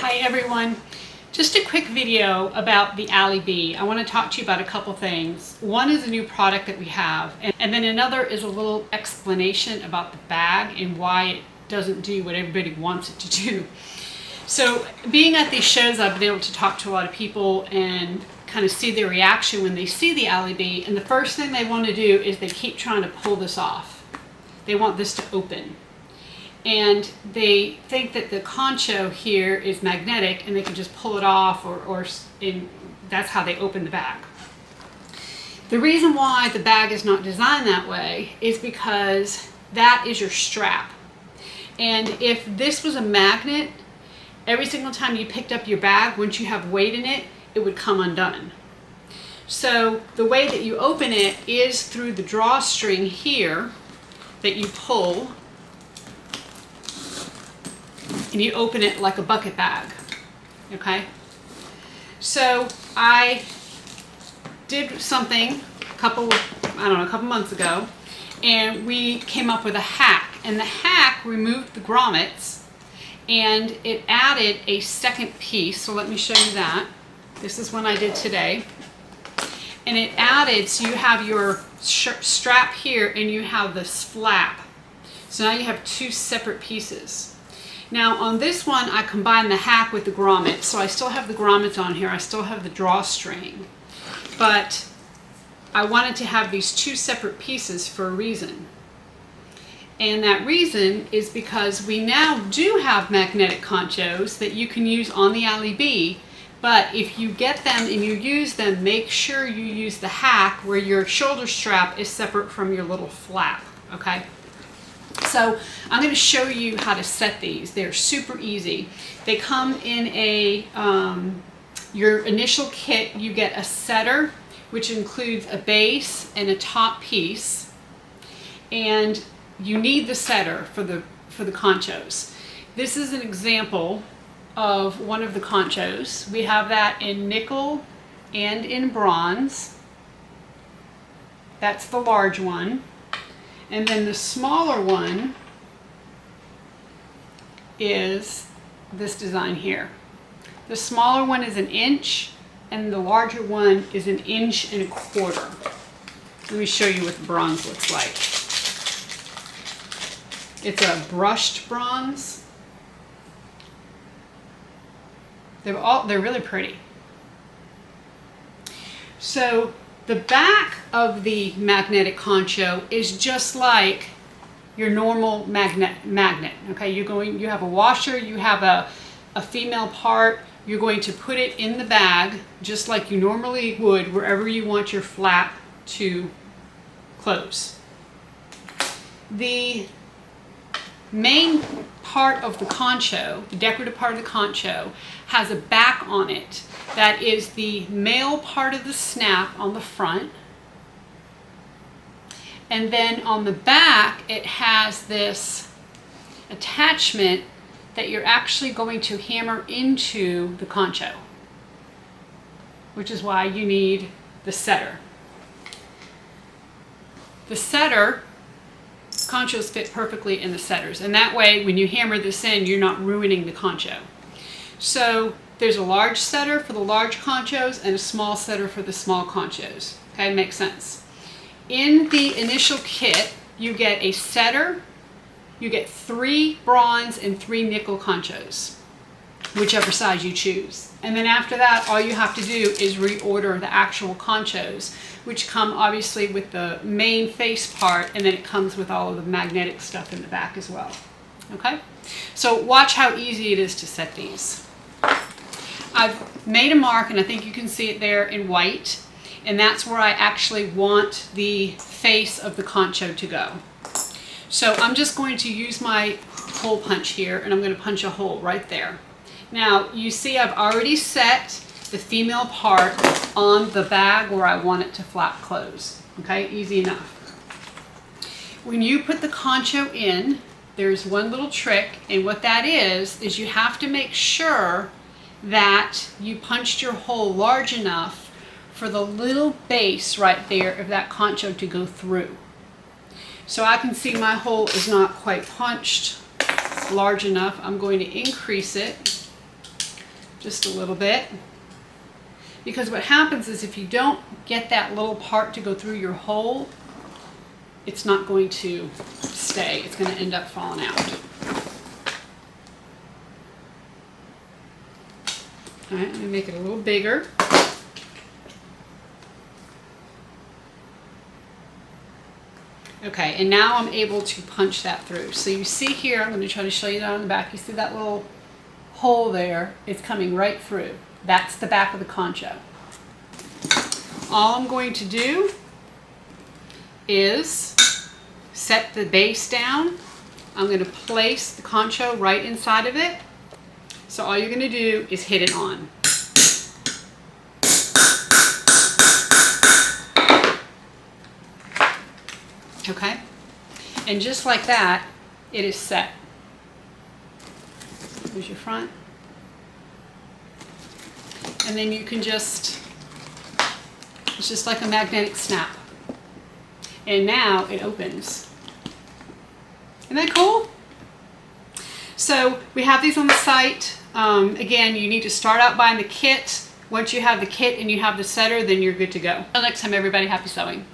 Hi everyone. Just a quick video about the AllyBee. I want to talk to you about a couple things. One is a new product that we have, and then another is a little explanation about the bag and why it doesn't do what everybody wants it to do. So being at these shows, I've been able to talk to a lot of people and kind of see their reaction when they see the AllyBee, and the first thing they want to do is they keep trying to pull this off. They want this to open. And they think that the concho here is magnetic and they can just pull it off, or that's how they open the bag. The reason why the bag is not designed that way is because that is your strap. And if this was a magnet, every single time you picked up your bag, once you have weight in it, it would come undone. So the way that you open it is through the drawstring here that you pull, and you open it like a bucket bag, okay? So I did something a couple months ago, and we came up with a hack, and the hack removed the grommets and it added a second piece. So let me show you that. This is one I did today, and it added, so you have your strap here and you have this flap. So now you have two separate pieces. Now on this one, I combined the hack with the grommets, so I still have the grommets on here, I still have the drawstring, but I wanted to have these two separate pieces for a reason. And that reason is because we now do have magnetic conchos that you can use on the AllyBee, but if you get them and you use them, make sure you use the hack where your shoulder strap is separate from your little flap, okay? So I'm going to show you how to set these. They're super easy. They come in your initial kit. You get a setter, which includes a base and a top piece, and you need the setter for the conchos. This is an example of one of the conchos. We have that in nickel and in bronze. That's the large one. And then the smaller one is this design here. The smaller one is 1 inch and the larger one is 1.25 inches. Let me show you what the bronze looks like. It's a brushed bronze. They're really pretty. So the back of the magnetic concho is just like your normal magnet, okay? You have a washer, you have a female part, you're going to put it in the bag just like you normally would wherever you want your flap to close. The main part of the concho, the decorative part of the concho, has a back on it that is the male part of the snap on the front, and then on the back it has this attachment that you're actually going to hammer into the concho, which is why you need the setter. The setter, conchos fit perfectly in the setters, and that way when you hammer this in, you're not ruining the concho. So there's a large setter for the large conchos and a small setter for the small conchos. Okay, makes sense. In the initial kit, you get a setter, you get 3 bronze and 3 nickel conchos, whichever size you choose. And then after that, all you have to do is reorder the actual conchos, which come obviously with the main face part, and then it comes with all of the magnetic stuff in the back as well. Okay? So watch how easy it is to set these. I've made a mark, and I think you can see it there in white, and that's where I actually want the face of the concho to go. So I'm just going to use my hole punch here, and I'm going to punch a hole right there. Now you see I've already set the female part on the bag where I want it to flap close. Okay, easy enough. When you put the concho in, there's one little trick, and what that is you have to make sure that you punched your hole large enough for the little base right there of that concho to go through. So I can see my hole is not quite punched large enough. I'm going to increase it just a little bit. Because what happens is if you don't get that little part to go through your hole, it's not going to stay. It's going to end up falling out. All right, let me make it a little bigger. Okay, and now I'm able to punch that through. So you see here, I'm going to try to show you that on the back. You see that little hole there? It's coming right through. That's the back of the concho. All I'm going to do is set the base down. I'm going to place the concho right inside of it. So all you're going to do is hit it on. Okay? And just like that, it is set. Here's your front. And then you can just, it's just like a magnetic snap. And now it opens. Isn't that cool? So we have these on the site. Again, you need to start out buying the kit. Once you have the kit and you have the setter, then you're good to go. Until next time, everybody, happy sewing.